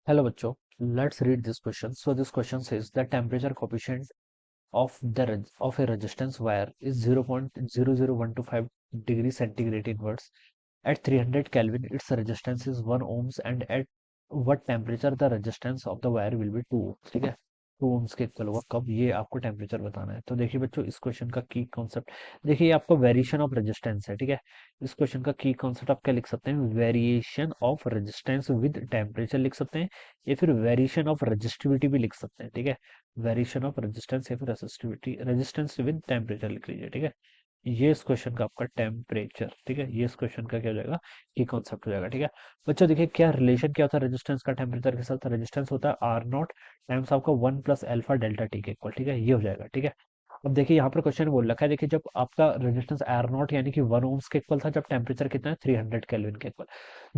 Hello bachcho, let's read this question. So this question says the temperature coefficient of a resistance wire is 0.00125 degree centigrade inwards. At 300 Kelvin, its resistance is 1 ohms and at what temperature the resistance of the wire will be 2 ohms. ठीक है, 2 ohms के equal होगा कब, ये आपको temperature बताना है। तो देखिए बच्चों, इस क्वेश्चन का की कॉन्सेप्ट देखिए, ये आपको वेरिएशन ऑफ रेजिस्टेंस है। ठीक है, इस क्वेश्चन का की कॉन्सेप्ट आप क्या लिख सकते हैं, variation of resistance with temperature लिख सकते हैं, या फिर वेरिएशन ऑफ रेजिस्टिविटी भी लिख सकते हैं। ठीक है, वेरिएशन ऑफ रेजिस्टेंस या फिर रेजिस्टिविटी, रेजिस्टेंस विद टेम्परेचर लिख लीजिए। ठीक है, ये इस क्वेश्चन का आपका टेम्परेचर, ठीक है, ये इस क्वेश्चन का क्या हो जाएगा, की कॉन्सेप्ट हो जाएगा। ठीक है बच्चों, देखिए क्या रिलेशन क्या होता है रेजिस्टेंस का टेम्परेचर के साथ, रेजिस्टेंस होता है आर नॉट टाइम्स आपका 1 + अल्फा डेल्टा टी के इक्वल। ठीक है, ये हो जाएगा। ठीक है, अब देखिए यहाँ पर क्वेश्चन बोल रखा है, देखिए जब आपका रेजिस्टेंस आर नॉट यानी कि 1 ओम्स के इक्वल था, जब टेम्परेचर कितना है 300 केल्विन के इक्वल।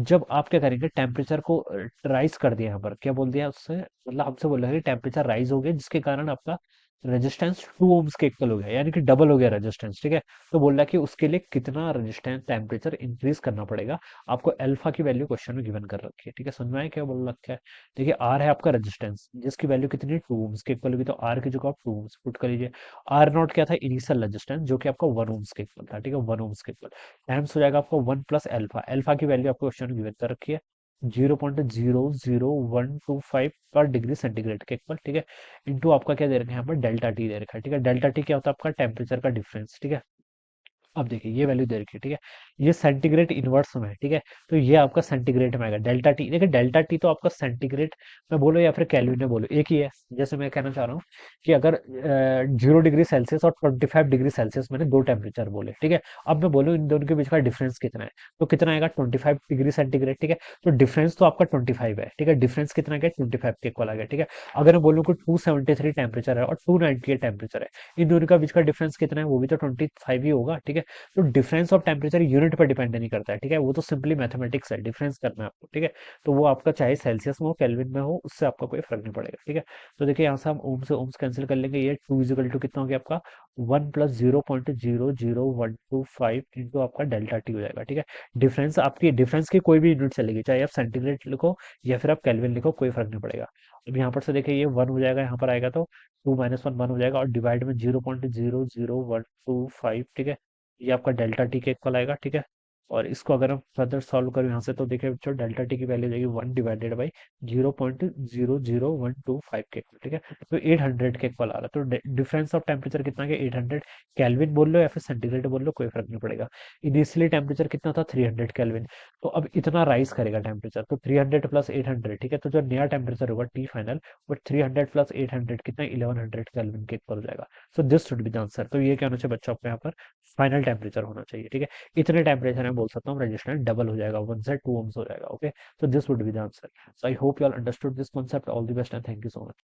जब आप क्या करेंगे, टेम्परेचर को राइज कर दिया, यहाँ पर क्या बोल दिया उससे, मतलब हमसे बोल रहा है कि टेम्परेचर राइज हो गया जिसके कारण आपका रेजिस्टेंस 2 ओम्स के इक्वल हो गया, यानी कि डबल हो गया रेजिस्टेंस। ठीक है, तो बोल रहा है कि उसके लिए कितना रेजिस्टेंस टेम्परेचर इंक्रीज करना पड़ेगा, आपको अल्फा की वैल्यू क्वेश्चन में गिवन कर रखी है। ठीक है, समझ में आया क्या बोल रखा है। देखिए आर है आपका रेजिस्टेंस जिसकी वैल्यू कितनी है, 2 ओम्स के इक्वल होगी, तो आर की जगह आप 2 ओम्स पुट कर लीजिए। आर नॉट क्या था, इनिशियल रेजिस्टेंस जो कि आपका 1 ओम्स के इक्वल था। ठीक है, 1 ओम्स के इक्वल टाइम्स हो जाएगा आपका 1 + अल्फा। अल्फा की वैल्यू आपको क्वेश्चन में गिवन कर रखी है 0.00125 पर डिग्री सेंटीग्रेड के इक्वल। ठीक है, इंटू आपका क्या दे रखा है यहाँ पर, डेल्टा टी दे रखा है। ठीक है, डेल्टा टी क्या होता है, आपका टेम्परेचर का डिफरेंस। ठीक है, अब देखिए ये वैल्यू दे रखी है। ठीक है, ये सेंटीग्रेड इनवर्स में है। ठीक है, तो ये आपका सेंटीग्रेड में आएगा डेल्टा टी। देखिए डेल्टा टी तो आपका सेंटीग्रेड में बोलो या फिर केल्विन में बोलो एक ही है। जैसे मैं कहना चाह रहा हूँ कि अगर 0 डिग्री सेल्सियस और 25 डिग्री सेल्सियस मैंने दो टेम्परेचर बोले। ठीक है, अब मैं बोलूँ इन दोनों के बीच का डिफरेंस कितना है, तो कितना आएगा 25 डिग्री सेंटीग्रेड। ठीक है, तो डिफरेंस तो आपका 25 है। ठीक है, डिफरेंस कितना गया, 25 के इक्वल आ गया। ठीक है, अगर मैं बोलूँ कि 273 टेम्परेचर है और 298 टेम्परेचर है, इन दोनों का बीच का डिफरेंस कितना है, वो भी तो 25 ही होगा। ठीक है, तो डिफरेंस ऑफ टेम्परेचर यूनिट पर डिपेंड नहीं करता है। ठीक है, वो तो सिंपली मैथमेटिक्स है, डिफरेंस करना है आपको। ठीक है, तो वो आपका चाहे सेल्सियस में हो केल्विन में हो, उससे आपका कोई फर्क नहीं पड़ेगा। ठीक है, तो देखिए यहाँ से हम ओम से ओम्स कैंसिल कर लेंगे, ये 2 = कितना हो गया आपका, 1 + 0.00125 इंटू आपका डेल्टा टी हो जाएगा। ठीक है, डिफरेंस आपकी, डिफरेंस की कोई भी यूनिट चलेगी, चाहे आप सेंटीग्रेड लिखो या फिर आप केल्विन लिखो, कोई फर्क नहीं पड़ेगा। अब यहाँ पर से देखिए ये 1 हो जाएगा, यहाँ पर आएगा तो 2 - 1 1 हो जाएगा, और डिवाइड में 0.00125। ठीक है, ये आपका डेल्टा टी के इक्वल आएगा। ठीक है, और इसको अगर हम फर्दर सॉल्व करें यहाँ से, तो देखिए बच्चों डेल्टा टी की वैल्यू जाएगी 1/0.00125 के इक्वल। ठीक है, तो 800 के इक्वल आ रहा है। तो डिफरेंस ऑफ टेम्परेचर कितना है, 800 केल्विन बोल लो या फिर सेंटीग्रेड बोल लो, कोई फर्क नहीं पड़ेगा। इनिशियली टेम्परेचर कितना था, 300 केल्विन, तो अब इतना राइज करेगा टेम्परेचर, तो 300 + 800। ठीक है, तो जो नया टेम्परेचर होगा टी फाइनल, वो 300 + 800 कितना, 1100 केल्विन के इक्वल हो जाएगा। So this should be the answer. तो ये क्या होना चाहिए बच्चों, आपको यहाँ पर फाइनल टेम्परेचर होना चाहिए। ठीक है, इतने टेम्परेचर में बोल सकता हूँ रेजिस्टेंस डबल हो जाएगा, 1 से 2 ओम्स हो जाएगा। Okay, so this would be the answer. So I hope you all understood this concept. All the best and thank you so much.